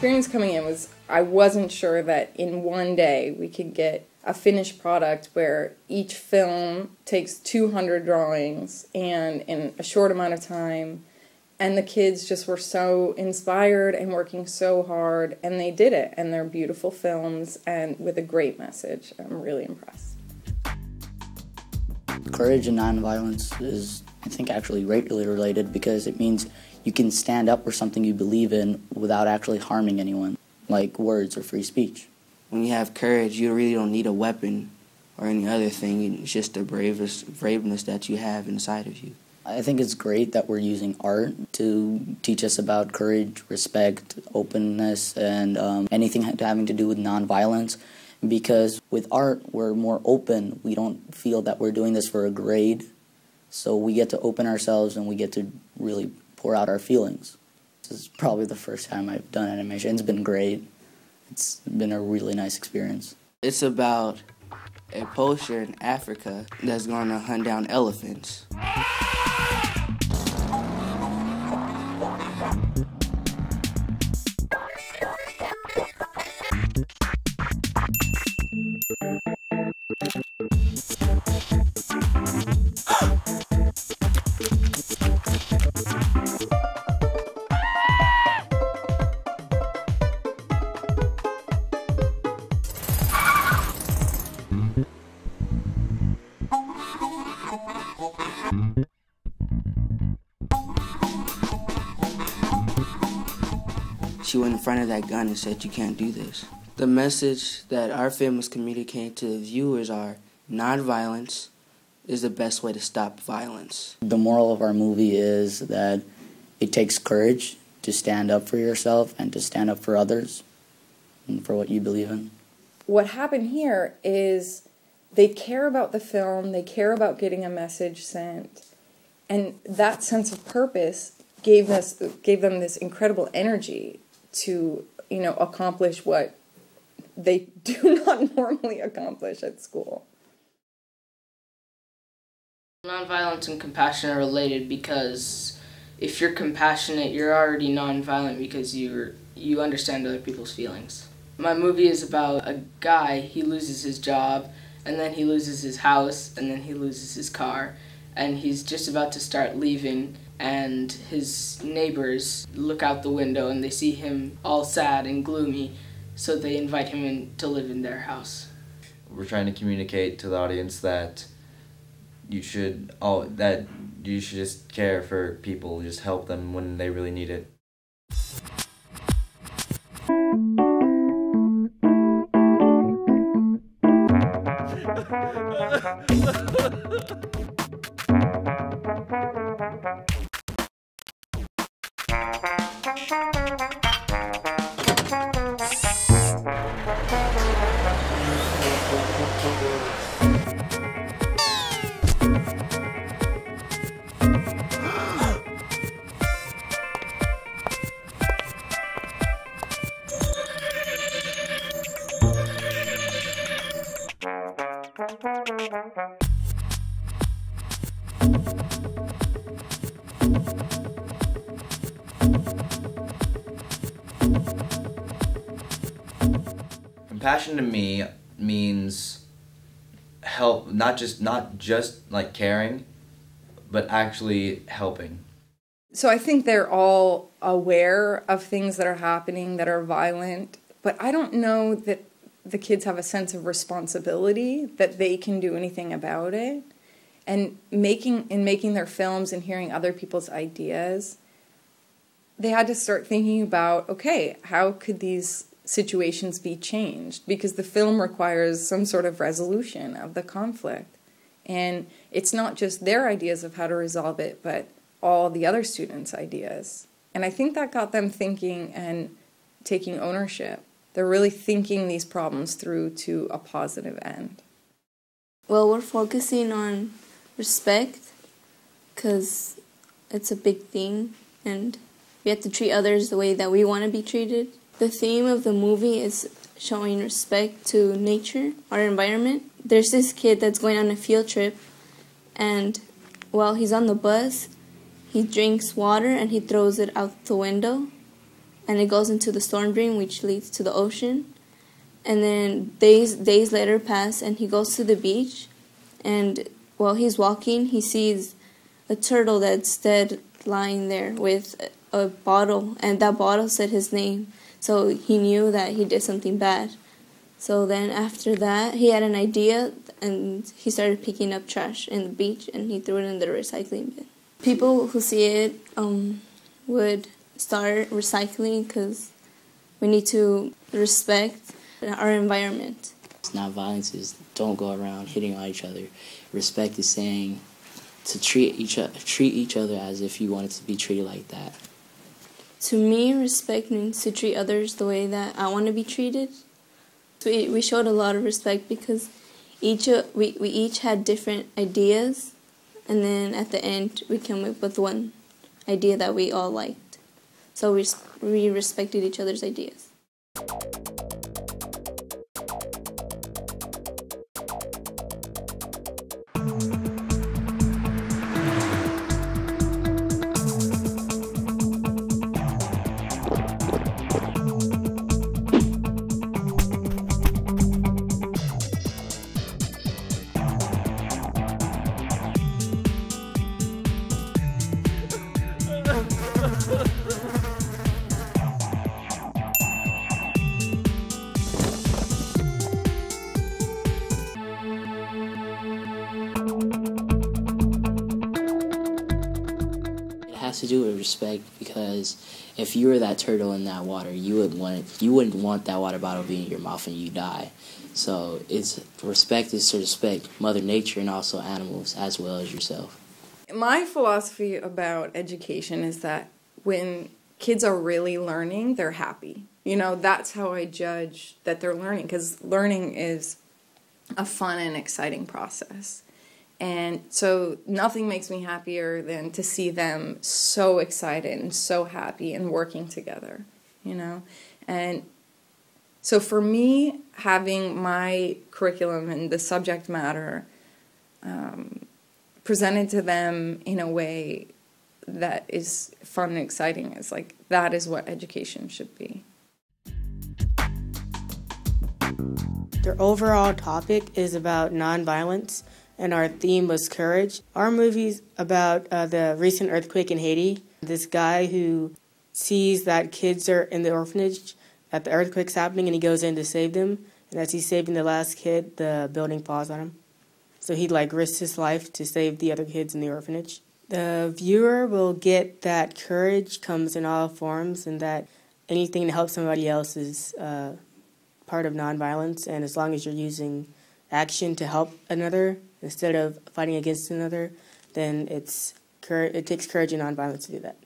experience coming in was I wasn't sure that in one day we could get a finished product where each film takes 200 drawings and in a short amount of time, and the kids just were so inspired and working so hard, and they did it, and they're beautiful films and with a great message. I'm really impressed. Courage and nonviolence is, I think, actually racially related because it means you can stand up for something you believe in without actually harming anyone, like words or free speech. When you have courage, you really don't need a weapon or any other thing. It's just the braveness that you have inside of you. I think it's great that we're using art to teach us about courage, respect, openness, and anything having to do with nonviolence. Because with art, we're more open. We don't feel that we're doing this for a grade. So we get to open ourselves and we get to really pour out our feelings. This is probably the first time I've done animation. It's been great. It's been a really nice experience. It's about a poacher in Africa that's going to hunt down elephants. She went in front of that gun and said, "You can't do this." The message that our film is communicating to the viewers are nonviolence is the best way to stop violence. The moral of our movie is that it takes courage to stand up for yourself and to stand up for others and for what you believe in. What happened here is they care about the film, they care about getting a message sent, and that sense of purpose gave them this incredible energy to, accomplish what they do not normally accomplish at school. Nonviolence and compassion are related because if you're compassionate, you're already nonviolent because you understand other people's feelings. My movie is about a guy, he loses his job, and then he loses his house, and then he loses his car, and he's just about to start leaving, and his neighbors look out the window and they see him all sad and gloomy, so they invite him in to live in their house. We're trying to communicate to the audience that you should just care for people, just help them when they really need it. Compassion to me means help, not just like caring, but actually helping. So I think they're all aware of things that are happening that are violent, but I don't know that the kids have a sense of responsibility that they can do anything about it. And making their films and hearing other people's ideas, they had to start thinking about, okay, how could these situations be changed? Because the film requires some sort of resolution of the conflict. And it's not just their ideas of how to resolve it, but all the other students' ideas. And I think that got them thinking and taking ownership. They're really thinking these problems through to a positive end. Well, we're focusing on respect because it's a big thing and we have to treat others the way that we want to be treated. The theme of the movie is showing respect to nature, our environment. There's this kid that's going on a field trip, and while he's on the bus, he drinks water and he throws it out the window. and it goes into the storm drain, which leads to the ocean. And then days later pass, and he goes to the beach, and while he's walking, he sees a turtle that's dead lying there with a bottle, and that bottle said his name, so he knew that he did something bad. So then after that, he had an idea, and he started picking up trash in the beach, and he threw it in the recycling bin. People who see it would start recycling because we need to respect our environment. Nonviolence is don't go around hitting on each other. Respect is saying to treat each other as if you wanted to be treated like that. To me, respect means to treat others the way that I want to be treated. We showed a lot of respect because we each had different ideas, and then at the end we came up with one idea that we all liked. So we respected each other's ideas. Has to do with respect, because if you were that turtle in that water, you wouldn't want that water bottle being in your mouth and you die. So respect is to respect Mother Nature and also animals as well as yourself. My philosophy about education is that when kids are really learning, they're happy. That's how I judge that they're learning, because learning is a fun and exciting process. And so nothing makes me happier than to see them so excited and so happy and working together, And so for me, having my curriculum and the subject matter presented to them in a way that is fun and exciting that is what education should be. Their overall topic is about nonviolence, and our theme was courage. Our movie's about the recent earthquake in Haiti. This guy who sees that kids are in the orphanage, that the earthquake's happening, and he goes in to save them. And as he's saving the last kid, the building falls on him. So he risks his life to save the other kids in the orphanage. The viewer will get that courage comes in all forms, and that anything to help somebody else is part of nonviolence. And as long as you're using action to help another instead of fighting against another, then it takes courage and nonviolence to do that.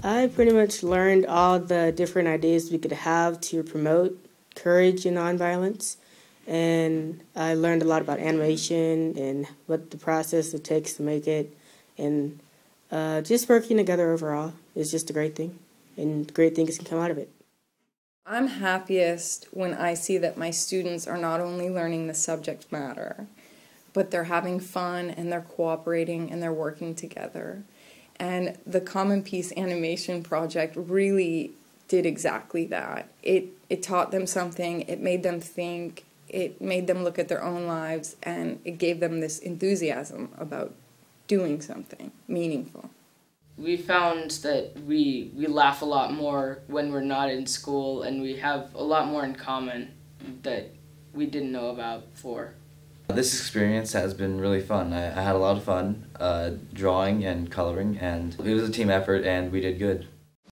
I pretty much learned all the different ideas we could have to promote courage and nonviolence, and I learned a lot about animation and what the process it takes to make it, and just working together overall is just a great thing, and great things can come out of it. I'm happiest when I see that my students are not only learning the subject matter, but they're having fun and they're cooperating and they're working together. And the Common Peace Animation Project really did exactly that. It taught them something, it made them think, it made them look at their own lives, and it gave them this enthusiasm about doing something meaningful. We found that we laugh a lot more when we're not in school, and we have a lot more in common that we didn't know about before. This experience has been really fun. I had a lot of fun drawing and coloring, and it was a team effort and we did good.